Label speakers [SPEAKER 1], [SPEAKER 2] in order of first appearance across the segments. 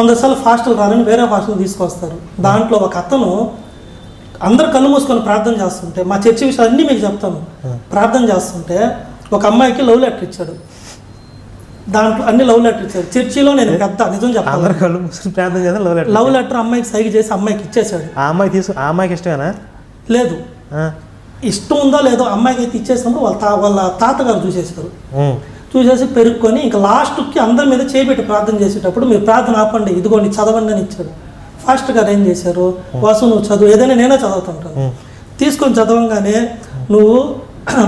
[SPEAKER 1] కొందరుసార్లు ఫాస్టులు రారని వేరే ఫాస్టులు తీసుకొస్తారు. దాంట్లో ఒక అతను అందరు కళ్ళు మూసుకొని ప్రార్థన చేస్తుంటే, మా చర్చి విషయాలు అన్నీ మీకు చెప్తాను, ప్రార్థన చేస్తుంటే ఒక అమ్మాయికి లవ్ లెటర్ ఇచ్చాడు. దాంట్లో అన్ని లవ్ లెటర్ ఇచ్చాడు. చర్చిలో నేను పెద్ద నిజం చెప్పాను, లవ్ లెటర్ అమ్మాయికి సైగ చేసి అమ్మాయికి ఇచ్చేసాడు.
[SPEAKER 2] ఆ అమ్మాయికి ఇష్టమేనా?
[SPEAKER 1] లేదు, ఇష్టం ఉందో లేదో అమ్మాయికి అయితే ఇచ్చేసినప్పుడు వాళ్ళ తాతగారు చూసేసారు. చూసేసి పెరుక్కొని ఇంకా లాస్ట్కి అందరి మీద చేపెట్టి ప్రార్థన చేసేటప్పుడు మీరు ప్రార్థన ఆపండి, ఇదిగోండి చదవండి అని ఇచ్చాడు. ఫాస్ట్ గారు ఏం చేశారు, వాసు నువ్వు చదువు, ఏదైనా నేనే చదువుతుంటాను, తీసుకొని చదవంగానే నువ్వు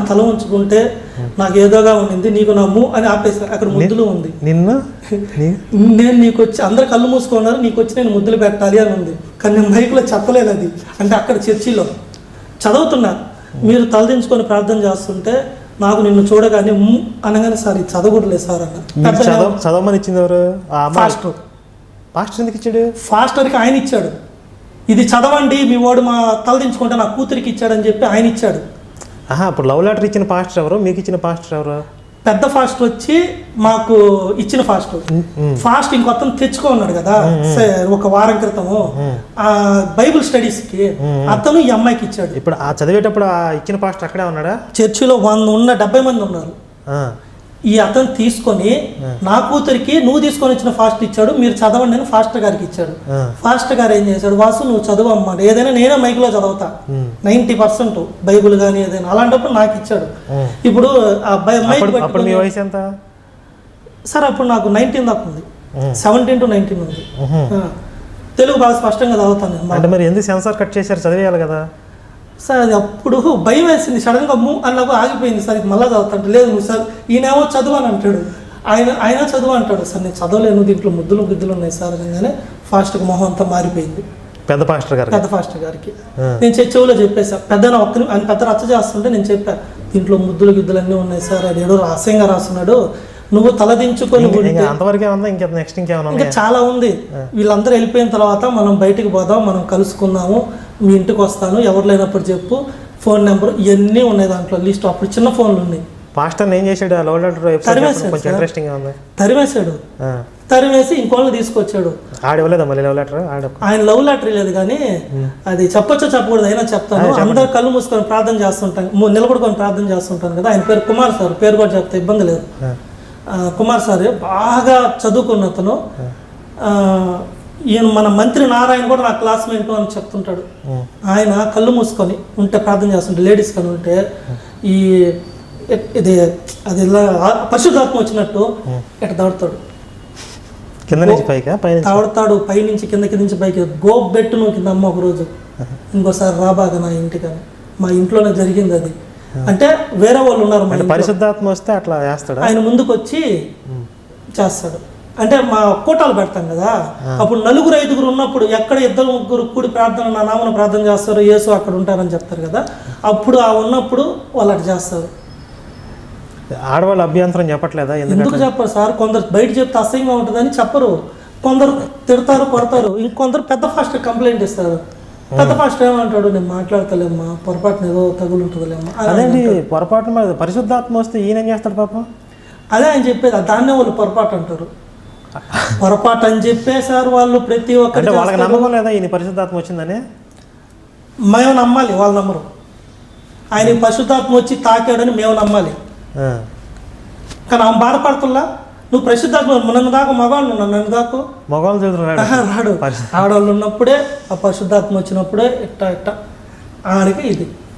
[SPEAKER 1] తల ఉంచుకుంటే నాకు ఏదోగా ఉండింది, నీకు నమ్ము అని ఆపేసారు. అక్కడ ముద్దులు ఉంది, నేను నీకు వచ్చి అందరు కళ్ళు మూసుకున్నారు, నీకు వచ్చి నేను ముద్దులు పెట్టాలి అని ఉంది. కానీ నేను మైక్లో చెప్పలేదు అది. అంటే అక్కడ చర్చిలో చదువుతున్నా, మీరు తలదించుకొని ప్రార్థన చేస్తుంటే నాకు నిన్ను చూడగానే అనగానే సార్ ఇది చదవకూడలేదు సార్ అన్న.
[SPEAKER 2] చదవమని ఇచ్చింది ఎవరు? ఎందుకు ఇచ్చాడు?
[SPEAKER 1] ఫాస్టర్కి ఆయన ఇచ్చాడు, ఇది చదవండి మీ వాడు మా తలదించుకుంటే నా కూతురికి ఇచ్చాడని చెప్పి ఆయన ఇచ్చాడు.
[SPEAKER 2] ఇప్పుడు లవ్ లెటర్ ఇచ్చిన పాస్టర్ ఎవరు, మీకు ఇచ్చిన పాస్టర్ ఎవరు?
[SPEAKER 1] పెద్ద ఫాస్ట్ వచ్చి మాకు ఇచ్చిన ఫాస్ట్ ఇంకొత్తం తెచ్చుకున్నాడు కదా ఒక వారం క్రితము బైబిల్ స్టడీస్కి, అతను ఈ అమ్మాయికి ఇచ్చాడు.
[SPEAKER 2] ఇప్పుడు ఆ చదివేటప్పుడు ఆ ఇచ్చిన పాస్టర్ అక్కడే ఉన్నాడా?
[SPEAKER 1] చర్చిలో 70 మంది ఉన్నారు. ఈ అతను తీసుకొని నా కూతురికి నువ్వు తీసుకొని వచ్చిన ఫాస్ట్ ఇచ్చాడు, మీరు చదవండి అని ఫాస్టర్ గారికి ఇచ్చాడు. ఫాస్టర్ గారు ఏం చేశాడు, వాసు నువ్వు చదువు అమ్మా, ఏదైనా నేనే మైక్లో చదువుతా 90% బైబుల్ కానీ ఏదైనా, అలాంటప్పుడు నాకు ఇచ్చాడు. ఇప్పుడు
[SPEAKER 2] మీ వయసు ఎంత
[SPEAKER 1] సార్? అప్పుడు నాకు 19 దాకా ఉంది, 17 to 19 ఉంది. తెలుగు బాగా స్పష్టంగా చదువుతాను.
[SPEAKER 2] అంటే మరి ఎందుకు సెన్సార్ కట్ చేశారు, చదివేయాలి కదా
[SPEAKER 1] సార్? అది అప్పుడు భయం వేసింది, సడన్గా అన్నకు ఆగిపోయింది. సార్ ఇది మళ్ళీ చదువుతాంటే, లేదు నువ్వు సార్ ఈయనేమో చదువు అని అంటాడు, ఆయన చదువు అంటాడు. సార్ నేను చదవలేను, దీంట్లో ముద్దులు ఉన్నాయి సార్ అనగానే ఫాస్ట్గా మొహం అంతా మారిపోయింది.
[SPEAKER 2] పెద్ద ఫాస్టర్
[SPEAKER 1] గారికి నేను చెవులో చెప్పేసా, ఆయన పెద్ద రచ్చ చేస్తుంటే నేను చెప్పా, దీంట్లో ముద్దులు అన్నీ ఉన్నాయి సార్, అది ఏదో రహస్యంగా రాస్తున్నాడు, నువ్వు తలదించుకొని ఇంకా చాలా ఉంది. వీళ్ళందరూ వెళ్ళిపోయిన తర్వాత మనం బయటికి పోదాం, మనం కలుసుకుందాము, మీ ఇంటికి వస్తాను, ఎవరు లేనప్పుడు చెప్పు, ఫోన్ నెంబర్ ఇవన్నీ ఉన్నాయి దాంట్లో లిస్ట్. అప్పుడు చిన్న ఫోన్లు ఉన్నాయి.
[SPEAKER 2] పాస్టర్ ఏం చేశాడు,
[SPEAKER 1] తరిమేసి ఇంకోళ్ళు తీసుకొచ్చాడు. ఆయన లవ్ లెటర్ లేదు కానీ అది చెప్పొచ్చో చెప్పకూడదు, అయినా చెప్తాను. అందరు కళ్ళు మూసుకొని ప్రార్థన చేస్తుంటాను, నిలబడుకొని ప్రార్థన చేస్తుంటాను కదా. ఆయన పేరు కుమార్ సార్, పేరు కూడా చెప్తే ఇబ్బంది లేదు. కుమార్ సార్ బాగా చదువుకున్న అతను. ఈయన మన మంత్రి నారాయణ కూడా నా క్లాస్మేట్ అని చెప్తుంటాడు. ఆయన కళ్ళు మూసుకొని ఉంటే ప్రార్థన చేస్తుంటే, లేడీస్ కానీ ఉంటే ఈ ఇది అది ఇలా పరిశుద్ధాత్మ వచ్చినట్టు ఇట్లా దాడుతాడు, తాడుతాడు పైనుంచి కిందకి నుంచి పైకి. గోబెట్టు నువ్వు కింద అమ్మ ఒకరోజు, ఇంకోసారి రాబాగా నా ఇంటికని. మా ఇంట్లోనే జరిగింది అది. అంటే వేరే వాళ్ళు ఉన్నారు,
[SPEAKER 2] పరిశుద్ధాత్మ వస్తే అట్లా చేస్తాడు.
[SPEAKER 1] ఆయన ముందుకు వచ్చి చేస్తాడు. అంటే మా కూటాలు పెడతాం కదా, అప్పుడు 4-5 ఉన్నప్పుడు ఎక్కడ 2-3 కూడి ప్రార్థన నా నామను ప్రార్థన చేస్తారు, యేసు అక్కడ ఉంటారని చెప్తారు కదా, అప్పుడు ఉన్నప్పుడు వాళ్ళు అట్లా చేస్తారు.
[SPEAKER 2] ఆడవాళ్ళు అభ్యంతరం చెప్పట్లేదా?
[SPEAKER 1] ఎందుకు చెప్పరు సార్? కొందరు బయట చెప్తే అసహ్యంగా ఉంటుందని చెప్పరు, కొందరు తిడతారు, కొడతారు. ఇంకొందరు పెద్ద ఫాస్ట్ కంప్లైంట్ ఇస్తారు. పెద్ద ఫాస్ట్ ఏమంటాడు, నేను మాట్లాడతలేమ్మా, పొరపాటున ఏదో తగులుంటుందిలేమ్మా.
[SPEAKER 2] అదేంటి పొరపాటు? పరిశుద్ధాత్మ వస్తే ఈయన ఏం చేస్తాడు పాపం?
[SPEAKER 1] అదే ఆయన చెప్పేది, దాన్నే వాళ్ళు పొరపాటు అంటారు. పొరపాటు అని చెప్పేసారు వాళ్ళు. ప్రతి ఒక్కరు
[SPEAKER 2] వాళ్ళకి నమ్మకం లేదా ఈయన పరిశుద్ధాత్మ వచ్చిందని?
[SPEAKER 1] మేము నమ్మాలి, వాళ్ళు నమ్మరు. ఆయన పరిశుద్ధాత్మ వచ్చి తాకాడని మేము నమ్మాలి. కానీ ఆమె బాధపడుతున్నా, నువ్వు పరిశుద్ధాత్మ నన్ను దాకా మగవాళ్ళు, నన్ను దాకా మగవాళ్ళు రాడు. ఆడవాళ్ళు ఉన్నప్పుడే ఆ పరిశుద్ధాత్మ వచ్చినప్పుడే ఇట్ట ఆడికి ఇది